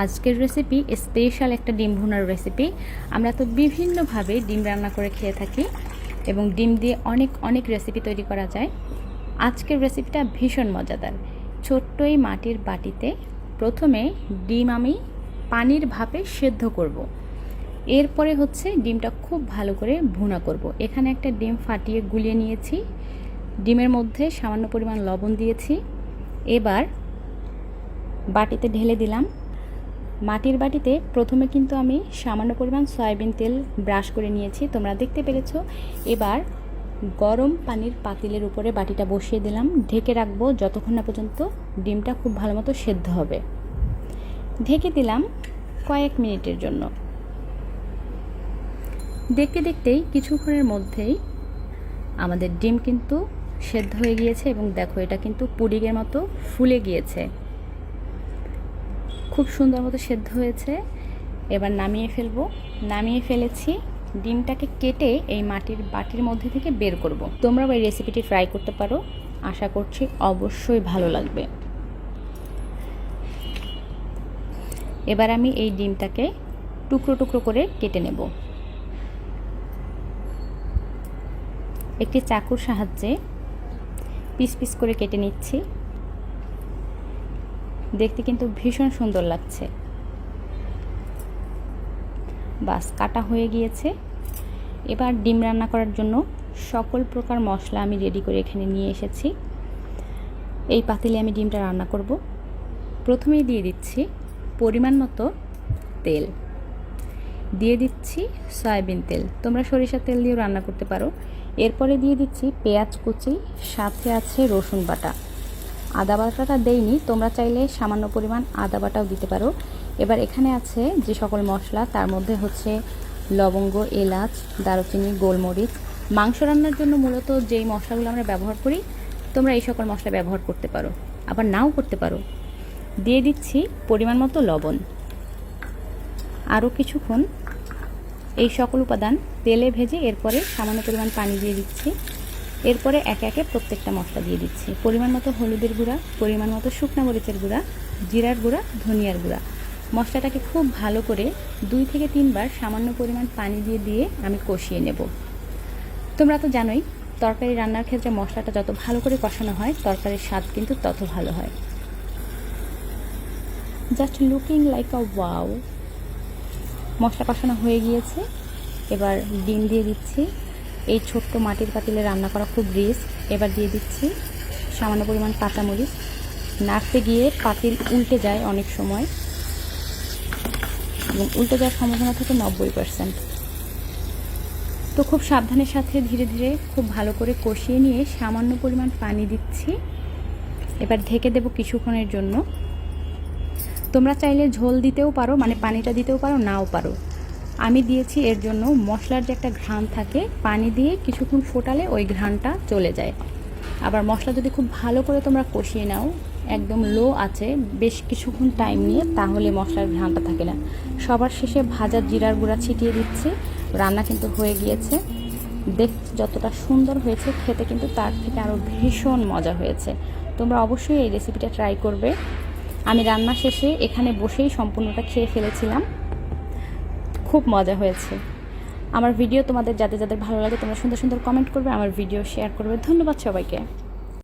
আজকের recipe special একটা ডিম ভুনার রেসিপি। আমরা তো বিভিন্নভাবে ডিম রান্না করে খেয়ে থাকি এবং ডিম দিয়ে অনেক অনেক রেসিপি তৈরি করা যায়। আজকের রেসিপিটা ভীষণ মজাদার। ছোট্ট এই মাটির বাটিতে প্রথমে ডিম আমি পানির ভাপে সেদ্ধ করব। এরপরে ডিমটা খুব ভালো করে ভুনা করব। এখানে একটা ডিম ফাটিয়ে গুলিয়ে নিয়েছি, ডিমের মধ্যে সামান্য পরিমাণ লবণ দিয়েছি। এবার বাটিতে ঢেলে দিলাম। মাটির বাটিতে প্রথমে কিন্তু আমি সামান্য পরিমাণ সয়াবিন তেল ব্রাশ করে নিয়েছি, তোমরা দেখতে পেরেছো। এবার গরম পানির পাতিলের উপরে বাটিটা বসিয়ে দিলাম, ঢেকে রাখবো যতক্ষণ না পর্যন্ত ডিমটা খুব ভালো মতো সেদ্ধ হবে। ঢেকে দিলাম কয়েক মিনিটের জন্য। দেখতে দেখতেই কিছুক্ষণের মধ্যেই আমাদের ডিম কিন্তু সেদ্ধ হয়ে গিয়েছে এবং দেখো এটা কিন্তু পুডিংয়ের মতো ফুলে গিয়েছে, খুব সুন্দর মতো সেদ্ধ হয়েছে। এবার নামিয়ে ফেলবো। নামিয়ে ফেলেছি। ডিমটাকে কেটে এই মাটির বাটির মধ্যে থেকে বের করব। তোমরাও এই রেসিপিটি ট্রাই করতে পারো, আশা করছি অবশ্যই ভালো লাগবে। এবার আমি এই ডিমটাকে টুকরো টুকরো করে কেটে নেব। একটি চাকুর সাহায্যে পিস পিস করে কেটে নিচ্ছি। দেখতে কিন্তু ভীষণ সুন্দর লাগছে। বাস কাটা হয়ে গিয়েছে। এবার ডিম রান্না করার জন্য সকল প্রকার মশলা আমি রেডি করে এখানে নিয়ে এসেছি। এই পাতিলে আমি ডিমটা রান্না করব। প্রথমেই দিয়ে দিচ্ছি পরিমাণ মতো তেল, দিয়ে দিচ্ছি সয়াবিন তেল, তোমরা সরিষার তেল দিয়েও রান্না করতে পারো। এরপরে দিয়ে দিচ্ছি পেঁয়াজ কুচি, সাথে আছে রসুন বাটা। আদা বাটাটা দেইনি, তোমরা চাইলে সামান্য পরিমাণ আদা বাটাও দিতে পারো। এবার এখানে আছে যে সকল মশলা, তার মধ্যে লবঙ্গ, এলাচ, দারুচিনি, গোলমরিচ। মাংস রান্নার জন্য মূলত যেই মশলাগুলো আমরা ব্যবহার করি, তোমরা এই সকল মশলা ব্যবহার করতে পারো, আবার নাও করতে পারো। দিয়ে দিচ্ছি পরিমাণ মতো লবণ। আরও কিছুক্ষণ এই সকল উপাদান তেলে ভেজে এরপরে সামান্য পরিমাণ পানি দিয়ে দিচ্ছি। এরপরে একে একে প্রত্যেকটা মশলা দিয়ে দিচ্ছি। পরিমাণ মতো হলুদের গুঁড়া, পরিমাণ মতো শুকনা মরিচের গুঁড়া, জিরার গুঁড়া, ধনিয়ার গুঁড়া। মশলাটাকে খুব ভালো করে 2 থেকে 3 বার সামান্য পরিমাণ পানি দিয়ে আমি কষিয়ে নেব। তোমরা তো জানোই তরকারি রান্নার ক্ষেত্রে মশলাটা যত ভালো করে কষানো হয় তরকারির স্বাদ কিন্তু তত ভালো হয়। Just looking like a wow. মশলা কষানো হয়ে গিয়েছে। এবার ডিম দিয়ে দিচ্ছি। এই ছোট্ট মাটির পাতিলে রান্না করা খুব রিস্ক। এবার দিয়ে দিচ্ছি সামান্য পরিমাণ কাঁচামরিচ। নাড়তে গিয়ে পাতিল উল্টে যায় অনেক সময়, এবং উল্টে যাওয়ার সম্ভাবনা থাকে 90%। তো খুব সাবধানের সাথে ধীরে ধীরে খুব ভালো করে কষিয়ে নিয়ে সামান্য পরিমাণ পানি দিচ্ছি। এবার ঢেকে দেব কিছুক্ষণের জন্য। তোমরা চাইলে ঝোল দিতেও পারো, মানে পানিটা দিতেও পারো, নাও পারো। আমি দিয়েছি এর জন্য মশলার যে একটা ঘ্রাণ থাকে, পানি দিয়ে কিছুক্ষণ ফোটালে ওই ঘ্রাণটা চলে যায়। আবার মশলা যদি খুব ভালো করে তোমরা কষিয়ে নাও, একদম লো আছে বেশ কিছুক্ষণ টাইম নিয়ে, তাহলে মশলার ঘ্রাণটা থাকে না। সবার শেষে ভাজা জিরার গুঁড়া ছিটিয়ে দিচ্ছি। রান্না কিন্তু হয়ে গিয়েছে। দেখতে যতটা সুন্দর হয়েছে, খেতে কিন্তু তার থেকে আরও ভীষণ মজা হয়েছে। তোমরা অবশ্যই এই রেসিপিটা ট্রাই করবে। আমি রান্না শেষে এখানে বসেই সম্পূর্ণটা খেয়ে ফেলেছিলাম, খুব মজা হয়েছে। আমার ভিডিও তোমাদের যাদের যাদের ভালো লাগে তোমরা সুন্দর সুন্দর কমেন্ট করবে, আমার ভিডিও শেয়ার করবে। ধন্যবাদ সবাইকে।